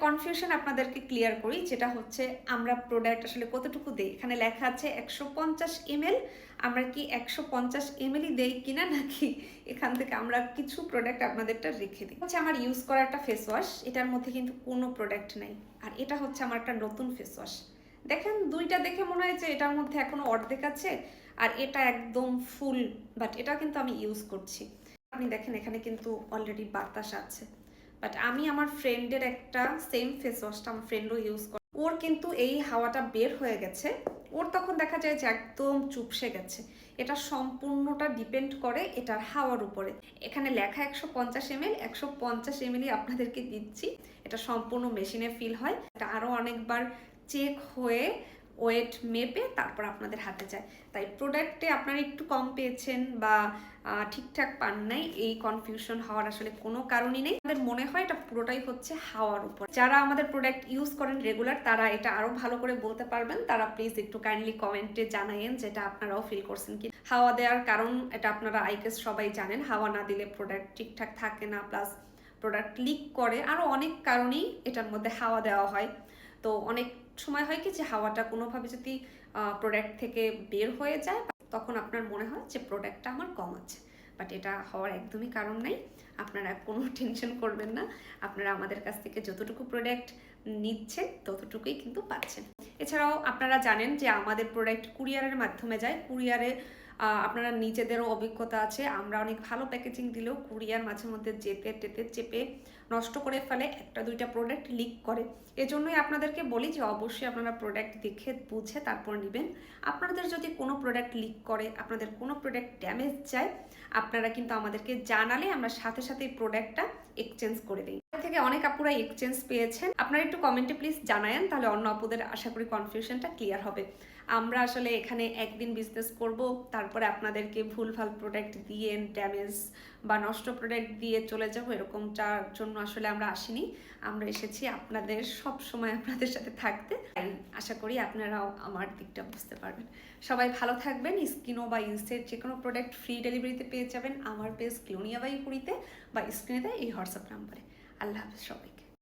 Confusion আপনাদেরকে clear করি, যেটা হচ্ছে আমরা প্রোডাক্ট আসলে কতটুকু দেই। এখানে লেখা আছে 150 ml, আমরা কি 150 ml দেই কিনা, নাকি এখান থেকে আমরা কিছু প্রোডাক্ট আপনাদেরটা রেখে দিই। হচ্ছে আমার ইউজ করা একটা ফেস ওয়াশ, এটার মধ্যে কিন্তু কোনো প্রোডাক্ট নাই। আর এটা হচ্ছে আমার একটা নতুন ফেস ওয়াশ। দেখেন দুইটা দেখে মনে হয় যে এটার মধ্যে এখনো অর্ধেক আছে, আর এটা একদম ফুল, বাট এটা কিন্তু আমি ইউজ করছি। আপনি দেখেন এখানে কিন্তু অলরেডি বাতাস আছে। বাট আমি আমার ফ্রেন্ডের একটা সেম ফেস ওয়াশটা আমার ফ্রেন্ডও ইউজ করে, ওর কিন্তু এই হাওয়াটা বের হয়ে গেছে, ওর তখন দেখা যায় যে একদম চুপসে গেছে। এটা সম্পূর্ণটা ডিপেন্ড করে এটার হাওয়ার উপরে। এখানে লেখা 150 ml, 150 ml আপনাদেরকে দিচ্ছি। এটা সম্পূর্ণ মেশিনে ফিল হয়, এটা আরও অনেকবার চেক হয়ে ওয়েট মেপে তারপর আপনাদের হাতে যায়। তাই প্রোডাক্টে আপনারা একটু কম পেয়েছেন বা ঠিকঠাক পান নাই, এই কনফিউশন হওয়ার আসলে কোনো কারণই নেই। আমাদের মনে হয় এটা পুরোটাই হচ্ছে হাওয়ার উপর। যারা আমাদের প্রোডাক্ট ইউজ করেন রেগুলার, তারা এটা আরো ভালো করে বলতে পারবেন। তারা প্লিজ একটু কাইন্ডলি কমেন্টে জানায়েন যেটা আপনারাও ফিল করছেন কি। হাওয়া দেওয়ার কারণ এটা আপনারা আই গেস সবাই জানেন, হাওয়া না দিলে প্রোডাক্ট ঠিকঠাক থাকে না, প্লাস প্রোডাক্ট লিক করে, আরও অনেক কারণেই এটার মধ্যে হাওয়া দেওয়া হয়। তো অনেক সময় হয় কি যে হাওয়াটা কোনোভাবে যদি প্রোডাক্ট থেকে বের হয়ে যায়, তখন আপনার মনে হয় যে প্রোডাক্টটা আমার কম আছে। বাট এটা হওয়ার একদমই কারণ নাই, আপনারা কোনো টেনশন করবেন না। আপনারা আমাদের কাছ থেকে যতটুকু প্রোডাক্ট নিচ্ছেন ততটুকুই কিন্তু পাচ্ছেন। এছাড়াও আপনারা জানেন যে আমাদের প্রোডাক্ট কুরিয়ারের মাধ্যমে যায়। কুরিয়ারে আপনারা নিজেদেরও অভিজ্ঞতা আছে, আমরা অনেক ভালো প্যাকেজিং দিলেও কুরিয়ার মাঝে মধ্যে যেতে টেতে চেপে নষ্ট করে ফেলে, একটা দুইটা প্রোডাক্ট লিক করে। এজন্যই আপনাদেরকে বলি যে অবশ্যই আপনারা প্রোডাক্ট দেখে বুঝে তারপর নেবেন। আপনাদের যদি কোনো প্রোডাক্ট লিক করে, আপনাদের কোনো প্রোডাক্ট ড্যামেজ যায়, আপনারা কিন্তু আমাদেরকে জানালে আমরা সাথে সাথে এই প্রোডাক্টটা এক্সচেঞ্জ করে দিই। থেকে অনেক আপুরা এক্সচেঞ্জ পেয়েছেন, আপনারা একটু কমেন্টে প্লিজ জানায়েন, তাহলে অন্য আপুদের আশা করি কনফিউশনটা ক্লিয়ার হবে। আমরা আসলে এখানে একদিন বিজনেস করব, তারপরে আপনাদেরকে ভুলভাল প্রোডাক্ট দিয়ে ড্যামেজ বা নষ্ট প্রোডাক্ট দিয়ে চলে যাব, এরকমটার জন্য আসলে আমরা আসিনি। আমরা এসেছি আপনাদের সব সময় আপনাদের সাথে থাকতে। তাই আশা করি আপনারাও আমার দিকটা বুঝতে পারবেন। সবাই ভালো থাকবেন। স্কিনো বা ইনস্টেট যে কোনো প্রোডাক্ট ফ্রি ডেলিভারিতে পেয়ে যাবেন আমার পেজ ক্লোনিয়া বাই কুড়িতে বা স্ক্রিনে এই হোয়াটসঅ্যাপ নাম্বারে। আল্লাহ হাফেজ সবাইকে।